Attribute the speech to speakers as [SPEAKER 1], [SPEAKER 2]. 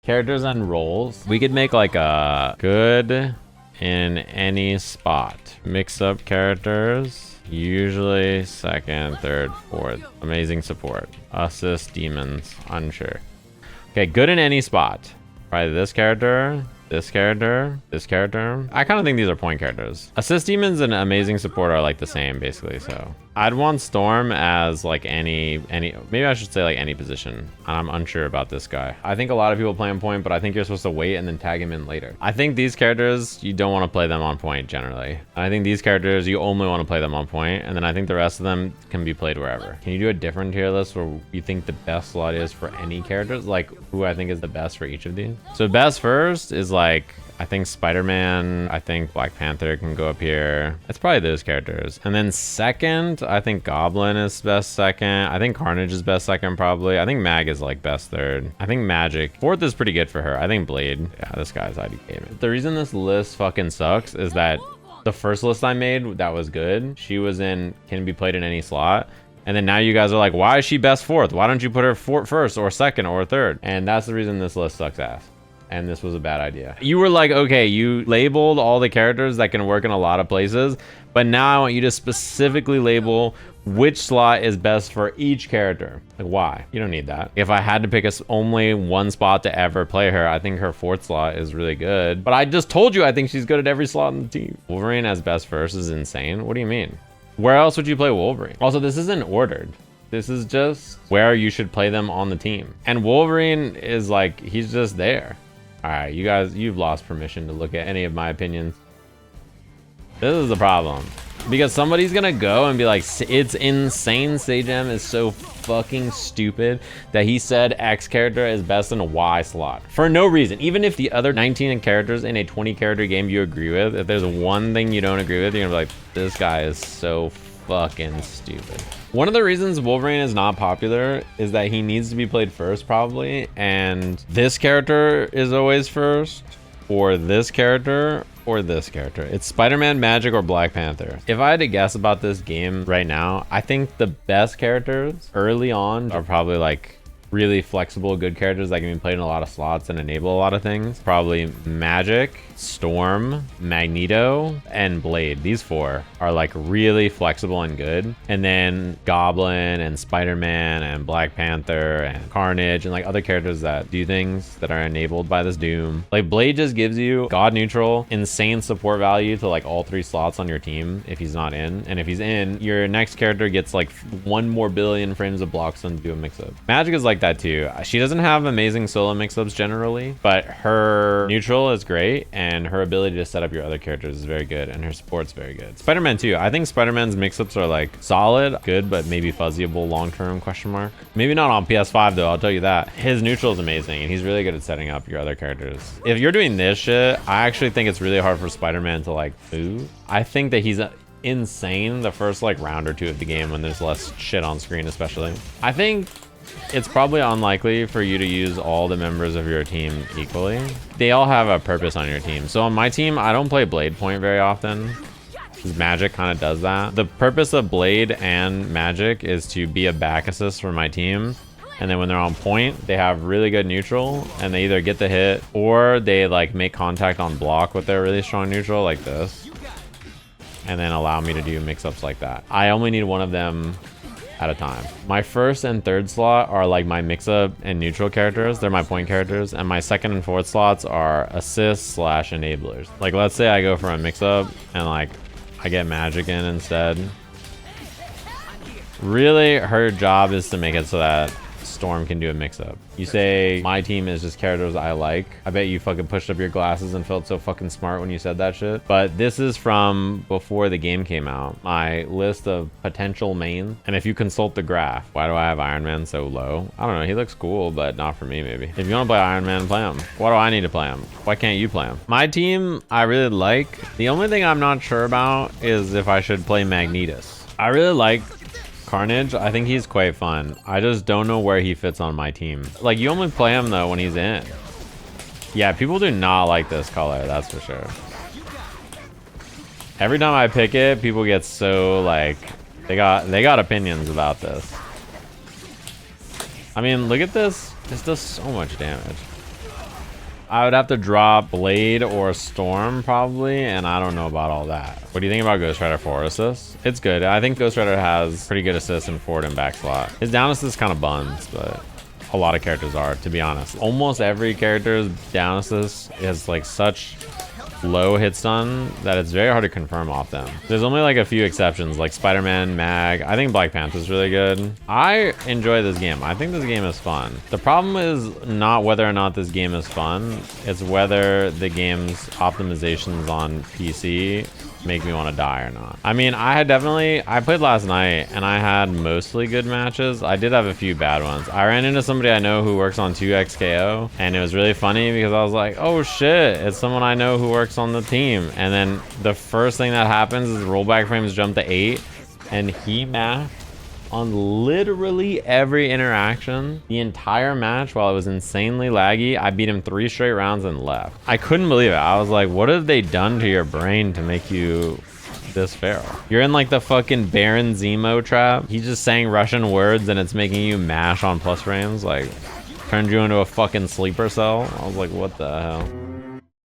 [SPEAKER 1] Characters and roles. We could make like a good in any spot. Mix up characters. Usually second, third, fourth. Amazing support. Assist demons. Unsure. Okay, good in any spot. Probably this character. This character, this character. I kind of think these are point characters. Assist demons and amazing support are like the same basically, so. I'd want Storm as like any, maybe I should say like any position. I'm unsure about this guy. I think a lot of people play on point, but I think you're supposed to wait and then tag him in later. I think these characters, you don't want to play them on point generally. I think these characters, you only want to play them on point, and then I think the rest of them can be played wherever. Can you do a different tier list where you think the best slot is for any characters? Like who I think is the best for each of these? So best first is like, I think Spider-Man, I think Black Panther can go up here. It's probably those characters. And then second, I think Goblin is best second. I think Carnage is best second probably. I think Mag is like best third. I think Magic. Fourth is pretty good for her. I think Blade. Yeah, this guy's IDK. The reason this list fucking sucks is that the first list I made that was good, she was in can be played in any slot. And then now you guys are like, why is she best fourth? Why don't you put her first or second or third? And that's the reason this list sucks ass. And this was a bad idea. You were like, okay, you labeled all the characters that can work in a lot of places, but now I want you to specifically label which slot is best for each character. Like, why? You don't need that. If I had to pick only one spot to ever play her, I think her fourth slot is really good. But I just told you I think she's good at every slot in the team. Wolverine as best first is insane. What do you mean? Where else would you play Wolverine? Also, this isn't ordered. This is just where you should play them on the team. And Wolverine is like, he's just there. All right, you guys, you've lost permission to look at any of my opinions. This is the problem. Because somebody's gonna go and be like, it's insane, Sajam is so fucking stupid that he said X character is best in a Y slot. For no reason. Even if the other 19 characters in a 20 character game you agree with, if there's one thing you don't agree with, you're gonna be like, this guy is so fucking stupid. One of the reasons Wolverine is not popular is that he needs to be played first probably, and this character is always first, or this character, or this character. It's Spider-Man, Magic, or Black Panther. If I had to guess about this game right now, I think the best characters early on are probably like really flexible, good characters that can be played in a lot of slots and enable a lot of things. Probably Magic, Storm, Magneto, and Blade. These four are like really flexible and good. And then Goblin and Spider-Man and Black Panther and Carnage and like other characters that do things that are enabled by this Doom. Like Blade just gives you god neutral, insane support value to like all three slots on your team if he's not in. And if he's in, your next character gets like 1 more billion frames of blocks and do a mix-up. Magic is like that too. She doesn't have amazing solo mix-ups generally, but her neutral is great and her ability to set up your other characters is very good, and her support's very good. Spider-Man too. I think Spider-Man's mix-ups are like solid, good, but maybe fuzzyable long-term question mark. Maybe not on PS5 though, I'll tell you that. His neutral is amazing and he's really good at setting up your other characters. If you're doing this shit, I actually think it's really hard for Spider-Man to like move. I think that he's insane the first like round or two of the game when there's less shit on screen especially. I think it's probably unlikely for you to use all the members of your team equally. They all have a purpose on your team. So on my team, I don't play Blade Point very often, because Magic kind of does that. The purpose of Blade and Magic is to be a back assist for my team. And then when they're on point, they have really good neutral, and they either get the hit or they like make contact on block with their really strong neutral like this, and then allow me to do mix-ups like that. I only need one of them at a time. My first and third slot are like my mix-up and neutral characters. They're my point characters. And my second and fourth slots are assists / enablers. Like let's say I go for a mix-up and like I get Magic in instead. Really, her job is to make it so that Storm can do a mix-up. You say my team is just characters I like. I bet you fucking pushed up your glasses and felt so fucking smart when you said that shit. But this is from before the game came out. My list of potential mains. And if you consult the graph, why do I have Iron Man so low? I don't know. He looks cool, but not for me maybe. If you want to play Iron Man, play him. Why do I need to play him? Why can't you play him? My team, I really like. The only thing I'm not sure about is if I should play Magnetus. I really like Carnage. I think he's quite fun. I just don't know where he fits on my team. Like you only play him though when he's in. Yeah, people do not like this color, that's for sure. Every time I pick it, people get so like they got opinions about this. I mean, look at this. This does so much damage. I would have to drop Blade or Storm probably, and I don't know about all that. What do you think about Ghost Rider 4 assists? It's good. I think Ghost Rider has pretty good assists in forward and back slot. His down assist kind of buns, but a lot of characters are, to be honest. Almost every character's down assist is like such low hit stun that it's very hard to confirm off them. There's only like a few exceptions, like Spider-Man, Mag. I think Black Panther's really good. I enjoy this game. I think this game is fun. The problem is not whether or not this game is fun, it's whether the game's optimizations on PC make me want to die or not. I mean, I played last night and I had mostly good matches. I did have a few bad ones. I ran into somebody I know who works on 2xKO, and it was really funny because I was like, oh shit, it's someone I know who works on the team. And then the first thing that happens is rollback frames jump to 8, and he matched on literally every interaction the entire match while it was insanely laggy. I beat him 3 straight rounds and left. I couldn't believe it. I was like, what have they done to your brain to make you this feral? You're in like the fucking Baron Zemo trap. He's just saying Russian words and it's making you mash on plus frames, like turned you into a fucking sleeper cell. I was like, what the hell?